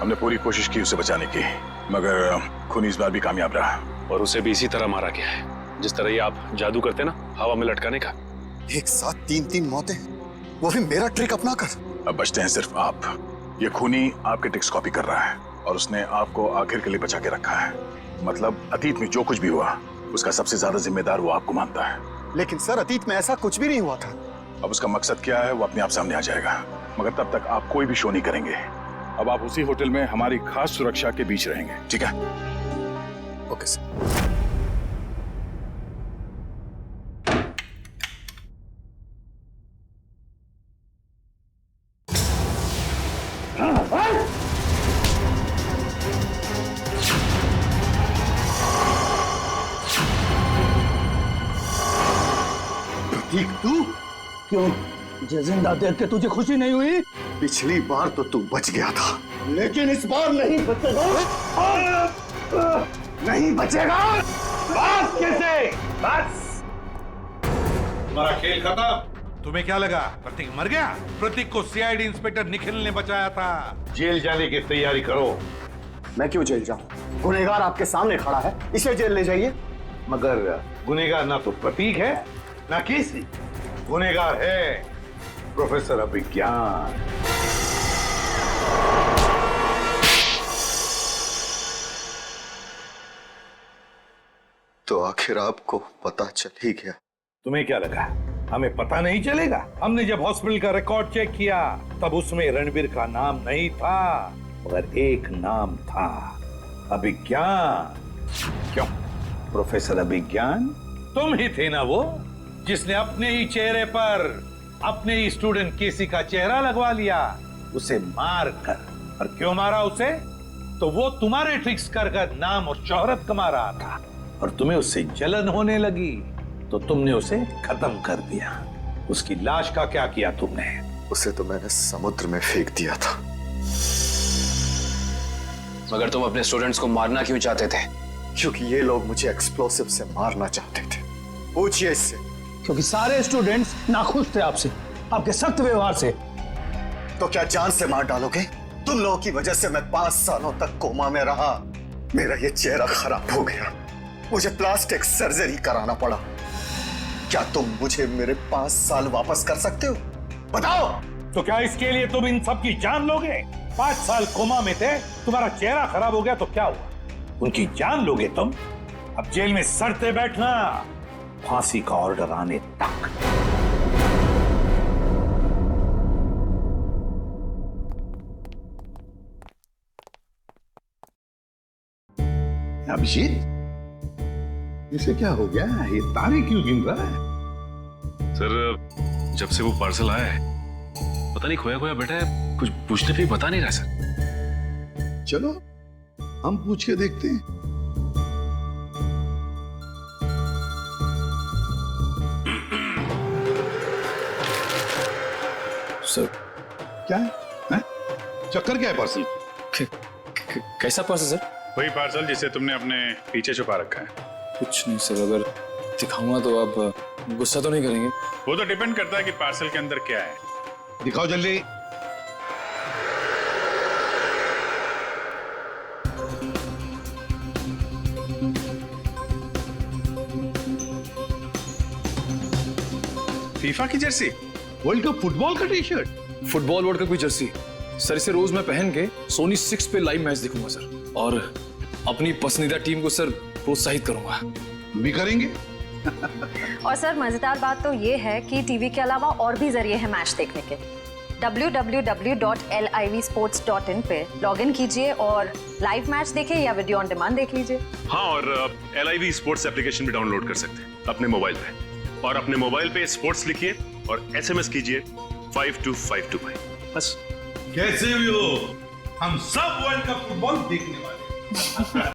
Speaker 1: हमने पूरी कोशिश की उसे बचाने की, मगर खूनी इस बार भी कामयाब रहा।
Speaker 19: और उसे भी इसी तरह मारा गया है, जिस तरह ये आप जादू करते ना, हवा में लटकाने का।
Speaker 20: एक साथ 3-3 मौतें, वो भी मेरा ट्रिक अपना कर।
Speaker 1: अब बचते हैं सिर्फ आप। ये खूनी आपके ट्रिक्स कॉपी कर रहा है और उसने आपको आखिर के लिए बचा के रखा है। मतलब अतीत में जो कुछ भी हुआ उसका सबसे ज्यादा जिम्मेदार वो आपको मानता है।
Speaker 20: लेकिन सर, अतीत में ऐसा कुछ भी नहीं हुआ था।
Speaker 1: अब उसका मकसद क्या है वो अपने आप सामने आ जाएगा, मगर तब तक आप कोई भी शो नहीं करेंगे। अब आप उसी होटल में हमारी खास सुरक्षा के बीच रहेंगे, ठीक है?
Speaker 20: Okay sir.
Speaker 22: प्रतीक, तू
Speaker 9: क्यों? जिंदा देख के तुझे खुशी नहीं हुई?
Speaker 22: पिछली बार तो तू बच गया था, लेकिन इस बार नहीं बचेगा। नहीं बचेगा।
Speaker 23: बस कैसे? बस तुम्हारा खेल खत्म। तुम्हें क्या लगा प्रतीक मर गया? प्रतीक को सीआईडी इंस्पेक्टर निखिल ने बचाया था। जेल जाने की तैयारी करो।
Speaker 22: मैं क्यों जेल जाऊं? गुनहगार आपके सामने खड़ा है, इसे जेल ले जाइए।
Speaker 23: मगर गुनहगार ना तो प्रतीक है ना केसी, गुनहगार है प्रोफेसर अभिज्ञान।
Speaker 20: तो आखिर आपको पता चल ही गया।
Speaker 23: तुम्हें क्या लगा हमें पता नहीं चलेगा? हमने जब हॉस्पिटल का रिकॉर्ड चेक किया तब उसमें रणबीर का नाम नहीं था, मगर एक नाम था, अभिज्ञान। क्यों प्रोफेसर अभिज्ञान? तुम ही थे ना वो जिसने अपने ही चेहरे पर अपने ही स्टूडेंट केसी का चेहरा लगवा लिया, उसे मार कर। और क्यों मारा उसे? तो वो तुम्हारे ट्रिक्स कर कर नाम और शोहरत कमा रहा था और तुम्हें उससे जलन होने लगी तो तुमने उसे खत्म कर दिया। उसकी लाश का क्या किया तुमने?
Speaker 20: उसे तो मैंने समुद्र में फेंक दिया था।
Speaker 2: मगर तुम अपने स्टूडेंट्स को मारना क्यों चाहते थे?
Speaker 20: क्योंकि ये लोग मुझे एक्सप्लोसिव से मारना चाहते थे। पूछिए इससे।
Speaker 14: क्योंकि सारे स्टूडेंट्स नाखुश थे आपसे, आपके सख्त व्यवहार से।
Speaker 20: तो क्या जान से मार डालोगे? तुम लोगों की वजह से मैं 5 सालों तक कोमा में रहा। मेरा ये चेहरा खराब हो गया, मुझे प्लास्टिक सर्जरी कराना पड़ा। क्या तुम मुझे मेरे 5 साल वापस कर सकते हो? बताओ।
Speaker 23: तो क्या इसके लिए तुम इन सब की जान लोगे? 5 साल कोमा में थे, तुम्हारा चेहरा खराब हो गया तो क्या हुआ? उनकी जान लोगे तुम? अब जेल में सड़ते बैठना, फांसी का ऑर्डर आने तक। अभिजीत, इसे क्या हो गया? ये तारे क्यों गिन रहा है?
Speaker 19: सर, जब से वो पार्सल आया है पता नहीं खोया खोया बैठा है, कुछ पूछने पे बता नहीं रहा सर।
Speaker 23: चलो हम पूछ के देखते हैं।
Speaker 19: सर
Speaker 23: क्या है? चक्कर क्या है पार्सल?
Speaker 13: कैसा पार्सल सर?
Speaker 8: वही पार्सल जिसे तुमने अपने पीछे छुपा रखा है।
Speaker 13: कुछ नहीं सर, अगर दिखाऊंगा तो आप गुस्सा तो नहीं करेंगे?
Speaker 8: वो तो डिपेंड करता है कि पार्सल के अंदर क्या है।
Speaker 23: दिखाओ जल्दी।
Speaker 8: फीफा की जर्सी,
Speaker 23: वर्ल्ड कप फुटबॉल का T shirt.
Speaker 13: Football world cup की जर्सी सर, इसे रोज मैं पहन के सोनी 6 पे लाइव मैच देखूंगा सर, और अपनी पसंदीदा टीम को सर प्रोत्साहित करूंगा।
Speaker 23: भी करेंगे।
Speaker 3: और सर मजेदार बात तो ये है कि टीवी के अलावा और भी जरिए हैं मैच देखने के। www.livsports.in पे लॉगिन कीजिए और लाइव मैच देखें या वीडियो ऑन डिमांड देख लीजिए।
Speaker 19: हाँ, और LIV स्पोर्ट्स एप्लीकेशन भी डाउनलोड कर सकते हैं अपने मोबाइल पे, और अपने मोबाइल पे स्पोर्ट्स लिखिए और SMS कीजिए 52525। बस।
Speaker 23: कैसे भी हो, हम सब वर्ल्ड कप फुटबॉल देखने वाले हैं।